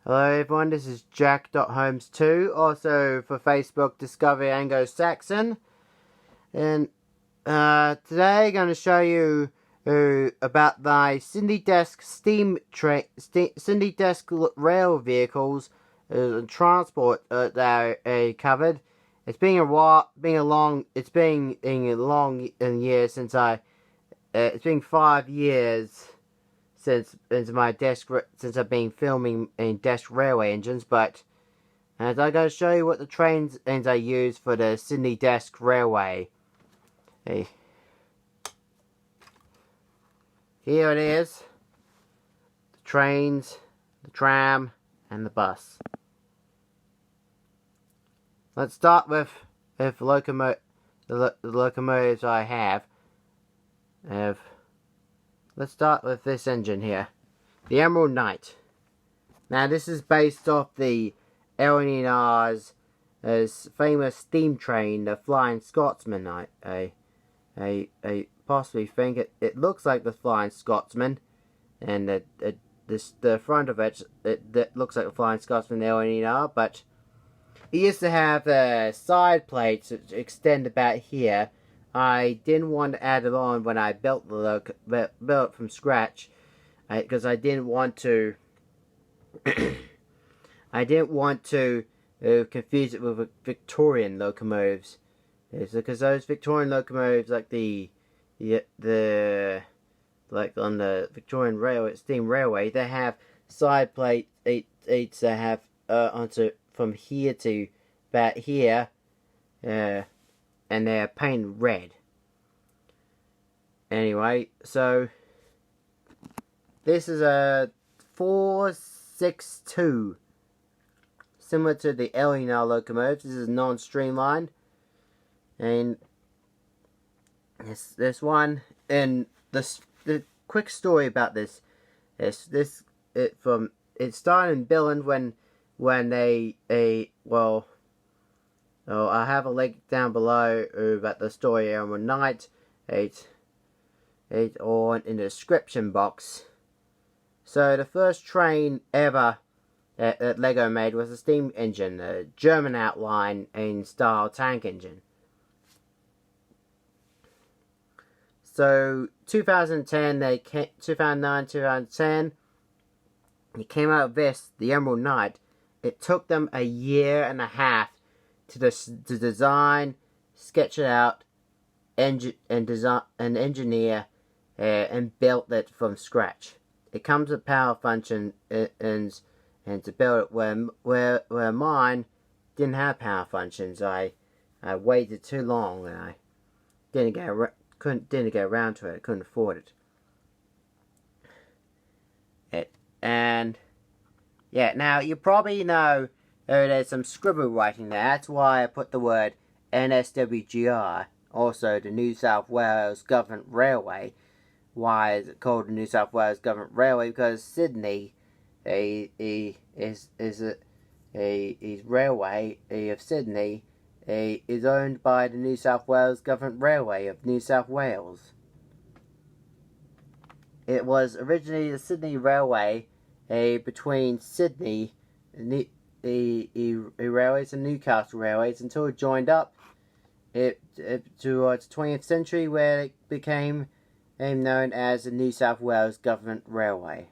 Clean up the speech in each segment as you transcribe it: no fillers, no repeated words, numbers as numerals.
Hello everyone, this is Jack.Holmes2, also for Facebook, Discovery Anglo-Saxon. And today I'm going to show you about the Sydney Desk Sydney Desk rail vehicles and transport that are covered. It's been a long year since it's been 5 years since I've been filming in desk railway engines, but I'm going to show you what the trains I use for the Sydney Desk Railway. Hey. Here it is. The trains, the tram, and the bus. Let's start with the locomotives I have. Let's start with this engine here. The Emerald Knight. Now this is based off the LNR's famous steam train, the Flying Scotsman. I possibly think it looks like the Flying Scotsman, and the front of it looks like the Flying Scotsman LNR, but it used to have side plates that extend about here. I didn't want to add it on when I built built it from scratch, because I didn't want to. I didn't want to confuse it with Victorian locomotives. Because those Victorian locomotives, like like on the Victorian steam railway, they have side plates that have onto from here to about here, and they're painted red. Anyway, so this is a 462. Similar to the LNR locomotives, this is non-streamlined. And this one, and the quick story about this is it started in Billund when I have a link down below about the story on one night. It's on in the description box. So the first train ever that Lego made was a steam engine, a German outline and style tank engine. So 2009, 2010, it came out of this, the Emerald Knight. It took them a year and a half to design, sketch it out, engineer, and build it from scratch. It comes with power function and to build it where mine didn't have power functions. I waited too long and I didn't get around to it. I couldn't afford it. And yeah, now you probably know there's some scribble writing there. That's why I put the word NSWGR. Also, the New South Wales Government Railway. Why is it called the New South Wales Government Railway? Because Sydney, a railway of Sydney, is owned by the New South Wales Government Railway of New South Wales. It was originally the Sydney Railway, between Sydney, Railways and Newcastle Railways, until it joined up towards the 20th century, where it became known as the New South Wales Government Railway.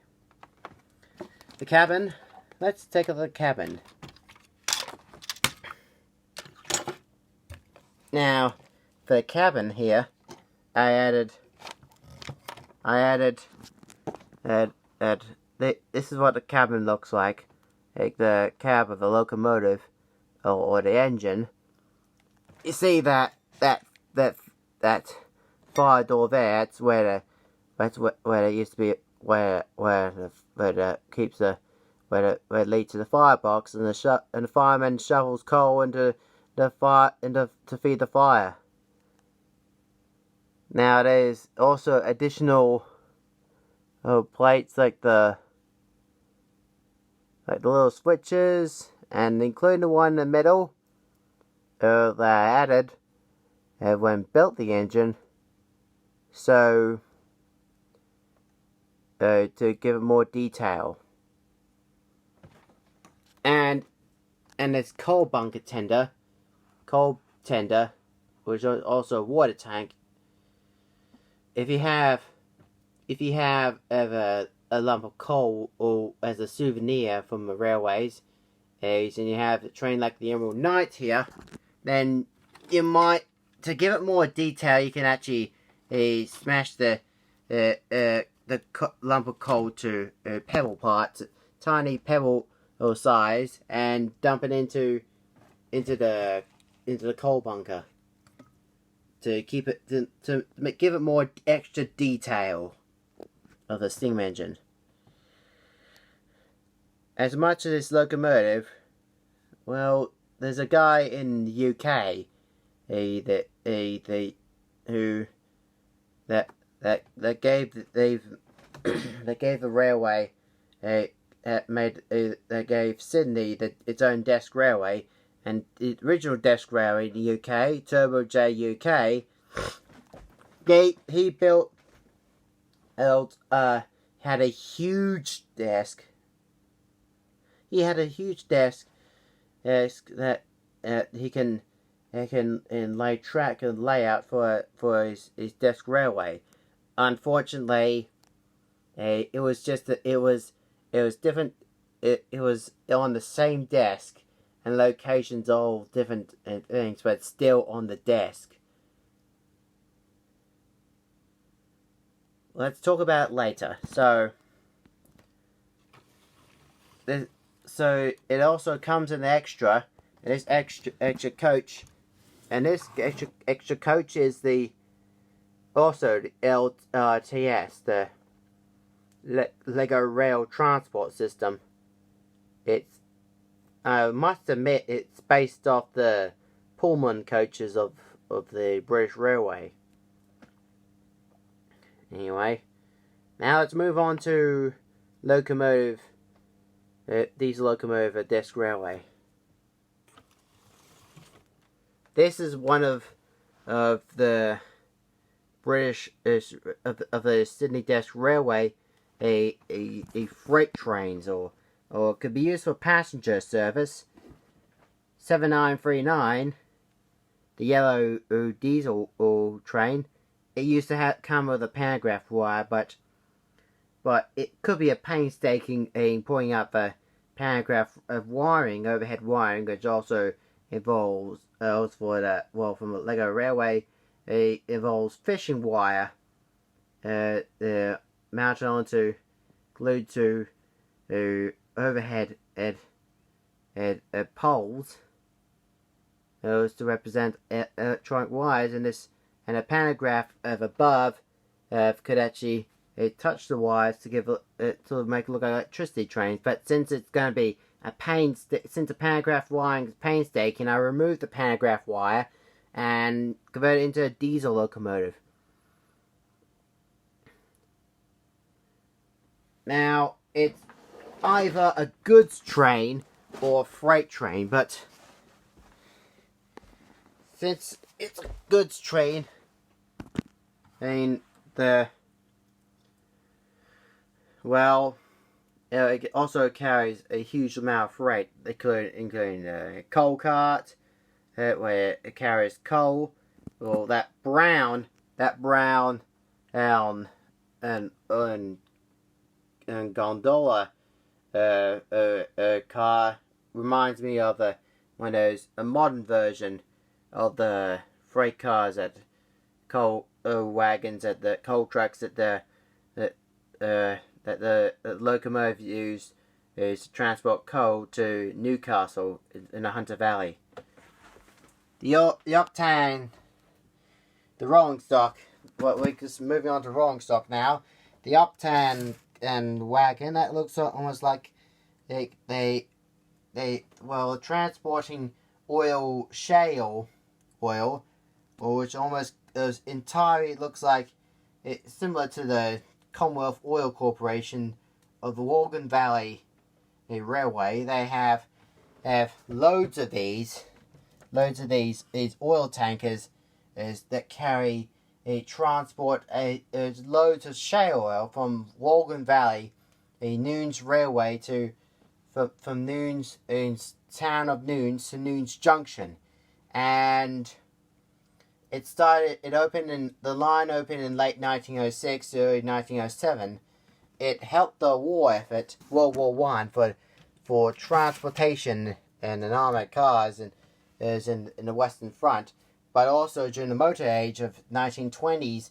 The cabin. Let's take a look at the cabin. Now, for the cabin here, this is what the cabin looks like the cab of the locomotive or the engine. You see that fire door there? That's where it used to be, where it leads to the firebox, and the fireman shovels coal into the fire to feed the fire. Now there's also additional plates like the little switches, and including the one in the middle that I added when built the engine, so to give it more detail. and it's coal bunker tender, which is also a water tank. If you have ever a lump of coal or as a souvenir from the railways, and you have a train like the Emerald Knight here, then you might, to give it more detail, you can actually smash the lump of coal to pebble parts, tiny pebble size, and dump it into the coal bunker to keep it to give it more extra detail of the steam engine. As much as this locomotive, well, there's a guy in the UK that gave the railway that gave Sydney its own desk railway, and the original desk railway in the UK, Turbo J UK, he built had a huge desk. He had a huge desk that he can lay track and layout for his desk railway. Unfortunately, it was different. It was on the same desk and locations all different things, but still on the desk. Let's talk about it later. So it also comes in extra. This extra coach, and this extra coach is also the LTS, the Lego Rail Transport System. I must admit, it's based off the Pullman coaches of the British Railway. Anyway, now let's move on to diesel locomotive desk railway. This is one of the British of the Sydney Desk Railway, a freight trains or could be used for passenger service. 7939, the yellow diesel train. It used to come with a pantograph wire, but it could be a painstaking in putting up a pantograph of wiring, overhead wiring, which also involves from the Lego Railway. It involves fishing wire, mounted onto, glued to overhead poles. Those to represent electronic wires, and a pantograph of above could actually touch the wires to give to make it look like electricity trains. But since it's going to be since the pantograph wiring is painstaking, I removed the pantograph wire and converted it into a diesel locomotive. Now, it's either a goods train or a freight train, but since it's a goods train, it also carries a huge amount of freight, including a coal cart, where it carries coal. Well, that brown and gondola car reminds me of a modern version of the freight cars at coal wagons at the coal trucks that the locomotive used is to transport coal to Newcastle in the Hunter Valley. The octane, the rolling stock. We're just moving on to rolling stock now. The octane and wagon, that looks almost like they transporting shale oil, which almost entirely looks like it's similar to the Commonwealth Oil Corporation of the Wolgan Valley Railway. They have loads of these oil tankers that carry transport loads of shale oil from Wolgan Valley, Noons Railway, to from Noon's town of Noons to Noons Junction, and the line opened in late 1906, early 1907. It helped the war effort, World War One, for transportation and armored cars in the Western Front, but also during the motor age of 1920s,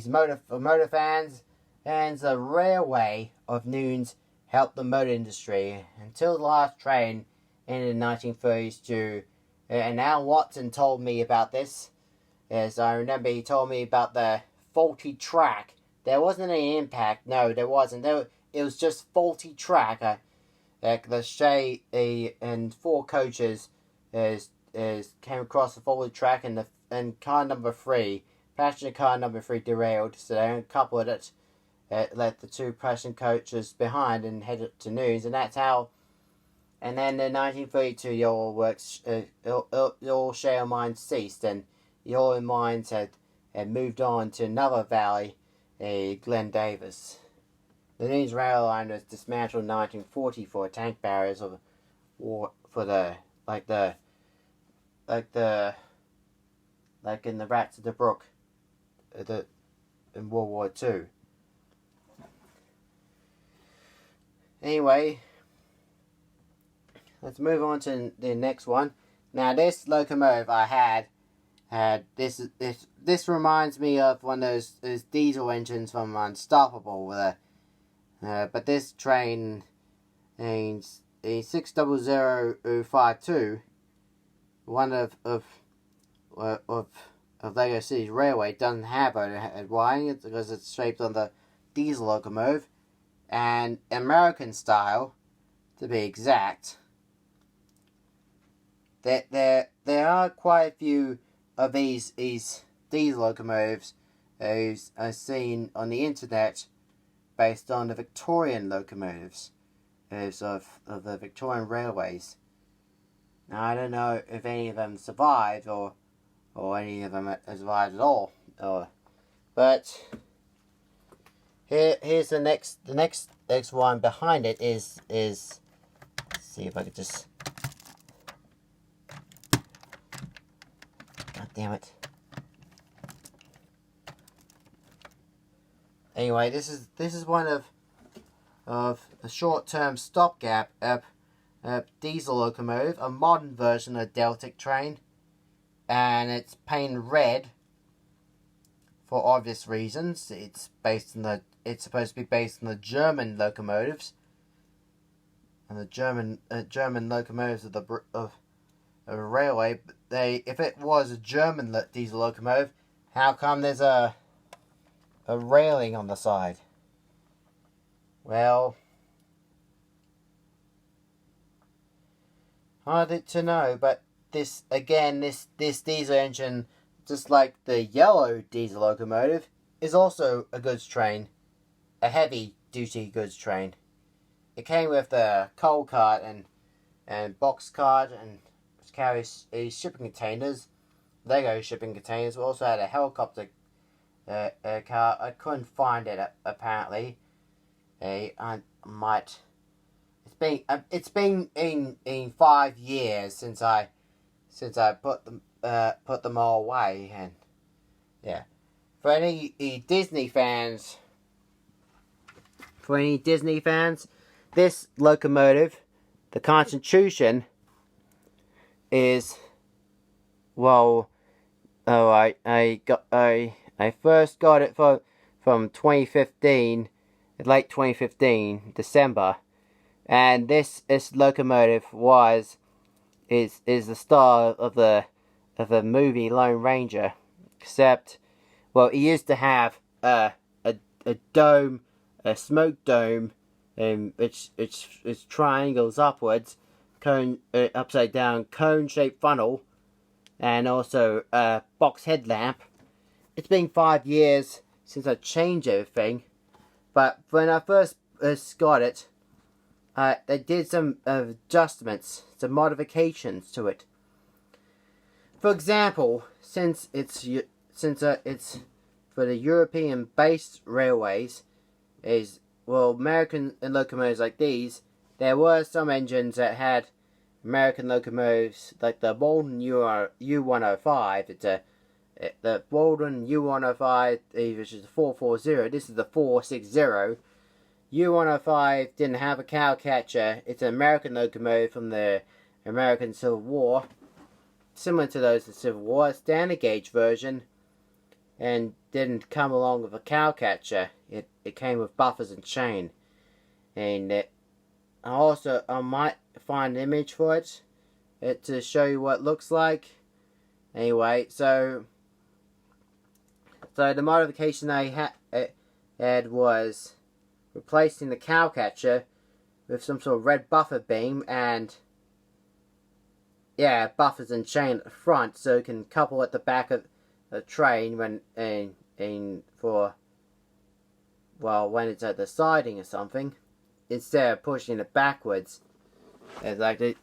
motor fans and the railway of Noons helped the motor industry until the last train in the 1930s to. And Al Watson told me about this. As I remember, he told me about the faulty track. There wasn't any impact. No, there wasn't. It was just faulty track. The Shay and 4 coaches came across the faulty track, and car number 3, passenger car number 3, derailed. So they uncoupled it, left the 2 passenger coaches behind, and headed to Noons. And that's how. And then in 1932, the oil works, the shale mines ceased, and the oil mines had moved on to another valley, Glen Davis. The Noons rail line was dismantled in 1940 for tank barriers of war like in the Rats of the Brook, in World War II. Anyway, let's move on to the next one. Now, this locomotive I had this reminds me of one of those diesel engines from Unstoppable, but this train, a 600052, one of Lego City's railway, doesn't have overhead wiring because it's shaped on the diesel locomotive, and American style, to be exact. There are quite a few of these diesel locomotives I've seen on the internet based on the Victorian locomotives of the Victorian railways. Now, I don't know if any of them survived or any of them survived at all. But here's the next one behind it is let's see if I could just. God damn it. Anyway, this is one of a short-term stopgap diesel locomotive, a modern version of the Deltic train, and it's painted red for obvious reasons. It's supposed to be based on the German locomotives, and the German locomotives of a railway. If it was a German diesel locomotive, how come there's a railing on the side? Well, hard to know, but this diesel engine, just like the yellow diesel locomotive, is also a goods train, a heavy duty goods train. It came with a coal cart and box cart, and carries shipping containers, Lego shipping containers. We also had a helicopter car. I couldn't find it apparently. I might. It's been in 5 years since I put them all away, and yeah. For any Disney fans, this locomotive, the Constitution, is I first got it from 2015, late 2015 December, and this locomotive is the star of the movie Lone Ranger, except it used to have a dome, a smoke dome, which triangles upwards, cone upside down cone shaped funnel, and also a box headlamp. It's been 5 years since I changed everything, but when I first got it, they did some adjustments, some modifications to it. For example, since it's for the European-based railways, American locomotives like these there were some engines that had American locomotives, like the Bolton U105. The Bolton U105, which is the 440. This is the 460. U105 didn't have a cowcatcher. It's an American locomotive from the American Civil War, similar to those of the Civil War. Standard gauge version, and didn't come along with a cowcatcher. It came with buffers and chain, and I might find an image for it to show you what it looks like. Anyway, so the modification I had was replacing the cowcatcher with some sort of red buffer beam and buffers and chain at the front, so it can couple at the back of the train when when it's at the siding or something, instead of pushing it backwards, like they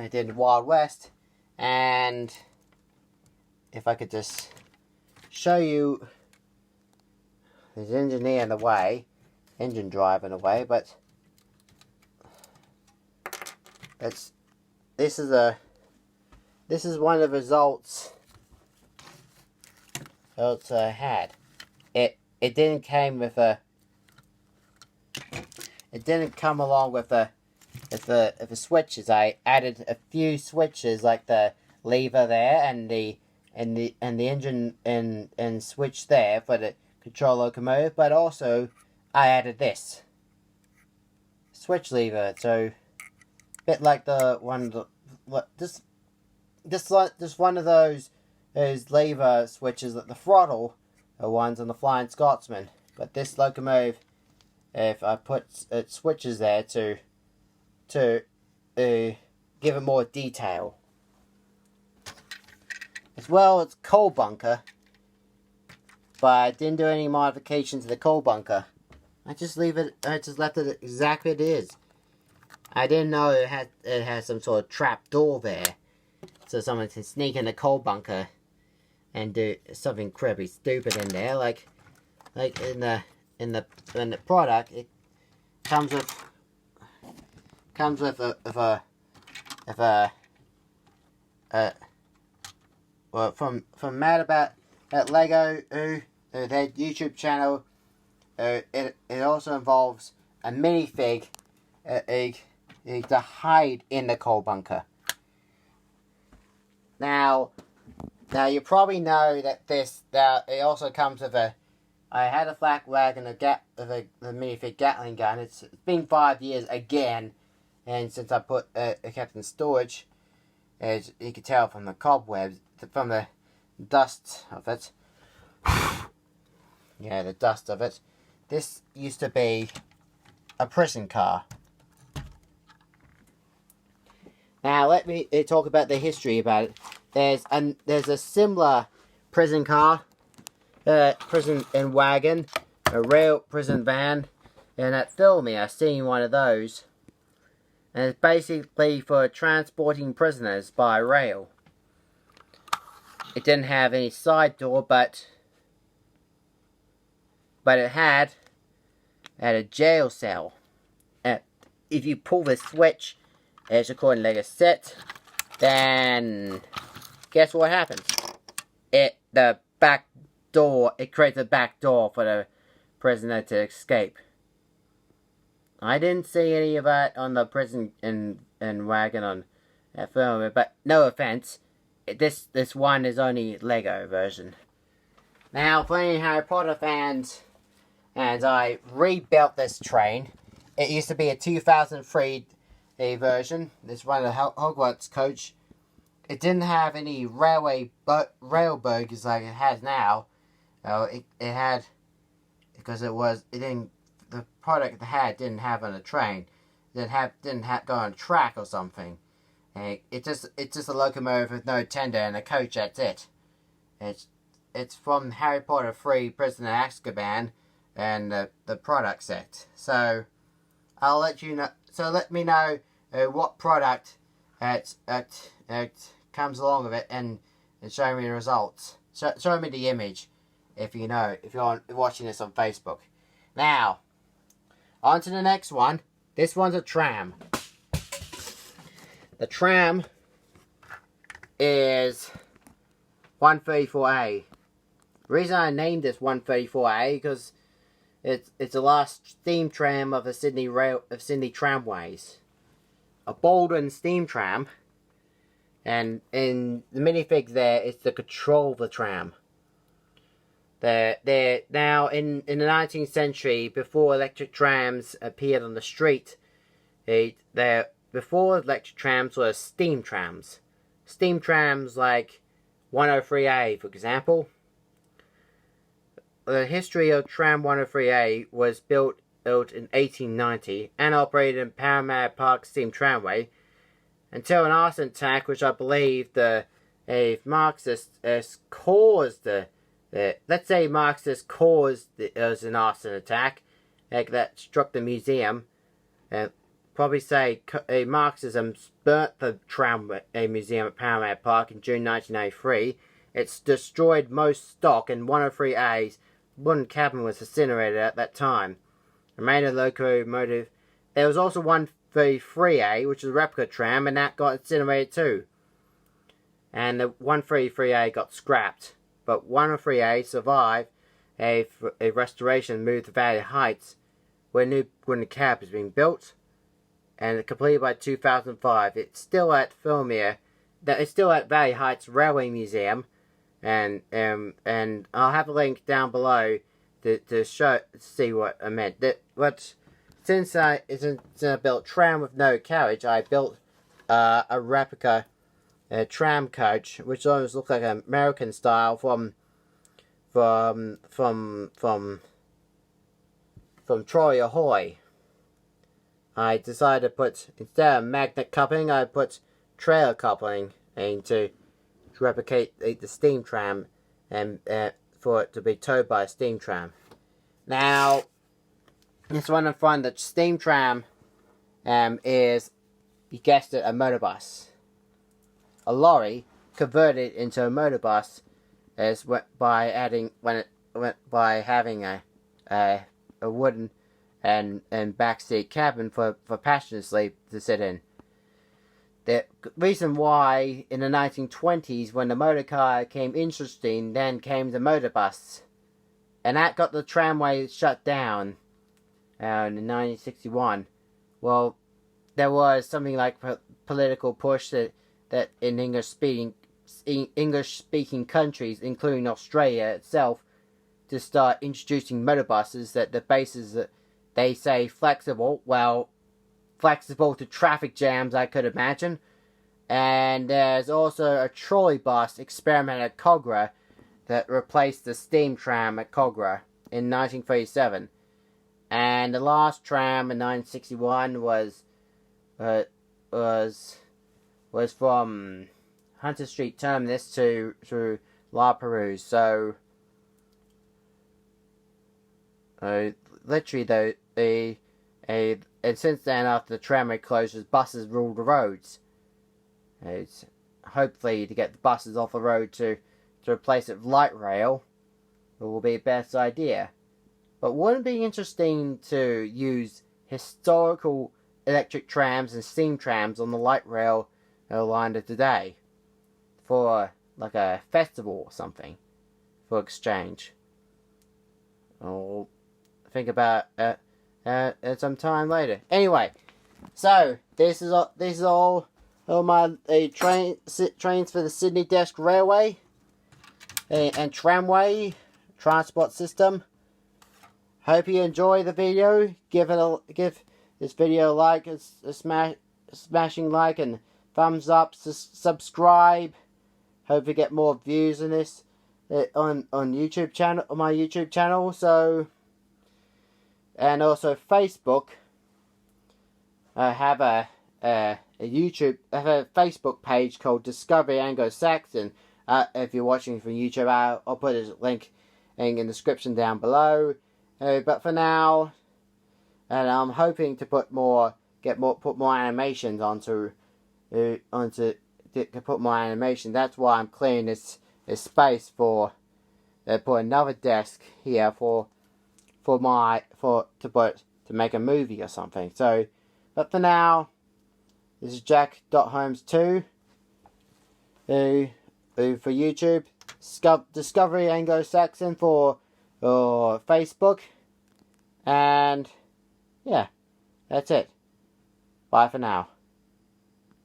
did in Wild West. And if I could just show you, there's an engineer in the way, engine driver in the way, but this is one of the results I had. It didn't come along with the switches. I added a few switches, like the lever there and the engine and switch there for the control locomotive, but also I added this switch lever, so a bit like the one, just one of those lever switches at the throttle, the ones on the Flying Scotsman. But this locomotive, if I put switches there to give it more detail. As well, it's coal bunker, but I didn't do any modification to the coal bunker. I just left it exactly as it is. I didn't know it had some sort of trap door there, so someone can sneak in the coal bunker and do something incredibly stupid in there, like in the product. It comes with from Mad About at Lego, their YouTube channel. It also involves a minifig to hide in the coal bunker. Now you probably know that it also comes with I had a flak wagon, the minifig Gatling gun. It's been 5 years again, and since I kept in storage, as you can tell from the cobwebs, from the dust of it. Yeah, the dust of it. This used to be a prison car. Now let me talk about the history about it. There's a similar prison car, prison and wagon, a rail prison van, and at filming I seen one of those. And it's basically for transporting prisoners by rail. It didn't have any side door, but it had a jail cell. If you pull the switch, as according to Lego set, then guess what happens? It creates a back door for the prisoner to escape. I didn't see any of that on the prison and wagon on that film, but no offense, this one is only Lego version. Now, for any Harry Potter fans, and I rebuilt this train. It used to be a 2003 version. This one of the Hogwarts coach. It didn't have any rail burgers like it has now. It had, because the product it had didn't have on a train. It didn't go on a track or something. And it's just a locomotive with no tender and a coach. That's it. It's from Harry Potter 3: Prisoner of Azkaban and the product set. So I'll let you know. So let me know what product it comes along with it, and show me the results. Show me the image if you're watching this on Facebook. Now, on to the next one. This one's a tram. The tram is 134A. The reason I named this 134A because it's the last steam tram of the Sydney tramways. A Baldwin steam tram, and in the minifig there is the control of the tram. They're now in the 19th century, before electric trams appeared on the street. Before electric trams were steam trams. Steam trams like 103A, for example. The history of tram 103A was built in 1890 and operated in Parramatta Park Steam Tramway until an arson attack, which I believe a Marxist has caused let's say Marxist caused as an arson attack that struck the museum. Probably say Marxism burnt the tramway museum at Parramatta Park in June 1993. It's destroyed most stock, and 103A's wooden cabin was incinerated at that time. The remainder locomotive. There was also 133A, which is a replica tram, and that got incinerated too. And the 133A got scrapped. But 103A survived a restoration, moved to Valley Heights, where a new wooden cab is being built, and completed by 2005. It's still at Filmere. It's still at Valley Heights Railway Museum, and I'll have a link down below to see what I meant. Since I built tram with no carriage, I built a replica tram coach, which almost looks like an American style from Troy Ahoy. I decided to put, instead of magnet coupling, I put trailer coupling to replicate the steam tram, and for it to be towed by a steam tram. Now, this one in front, the steam tram is, you guessed it, a motorbus. A lorry converted into a motorbus by having a wooden and backseat cabin for passengers to sit in. The reason why in the 1920s, when the motor car came interesting, then came the motorbus, and that got the tramway shut down in 1961. Well, there was something like political push that in English-speaking countries, including Australia itself, to start introducing motorbuses that the bases that they say flexible, well, flexible to traffic jams, I could imagine. And there's also a trolley bus experiment at Kogarah that replaced the steam tram at Kogarah in 1937. And the last tram in 1961 was from Hunter Street Terminus to La Perouse. So, literally though, and since then, after the tramway closures, buses rule the roads. It's hopefully to get the buses off the road to replace it with light rail, it will be the best idea. But wouldn't it be interesting to use historical electric trams and steam trams on the light rail line of today for like a festival or something for exchange? I'll think about it at some time later. Anyway, so this is all my trains for the Sydney Desk Railway and tramway transport system. Hope you enjoy the video. Give this video a like, a smashing like, and thumbs up. Subscribe. Hope to get more views on this on YouTube channel, on my YouTube channel. So, and also Facebook. I have a Facebook page called Discovery Anglo-Saxon. If you're watching from YouTube, I'll put a link in the description down below. But for now, and I'm hoping to put more animations to put more animation. That's why I'm clearing this space for put another desk here to make a movie or something. So, but for now, This is Jack.Holmes2. Who for YouTube. Discovery Anglo-Saxon for Facebook. And yeah, that's it. Bye for now.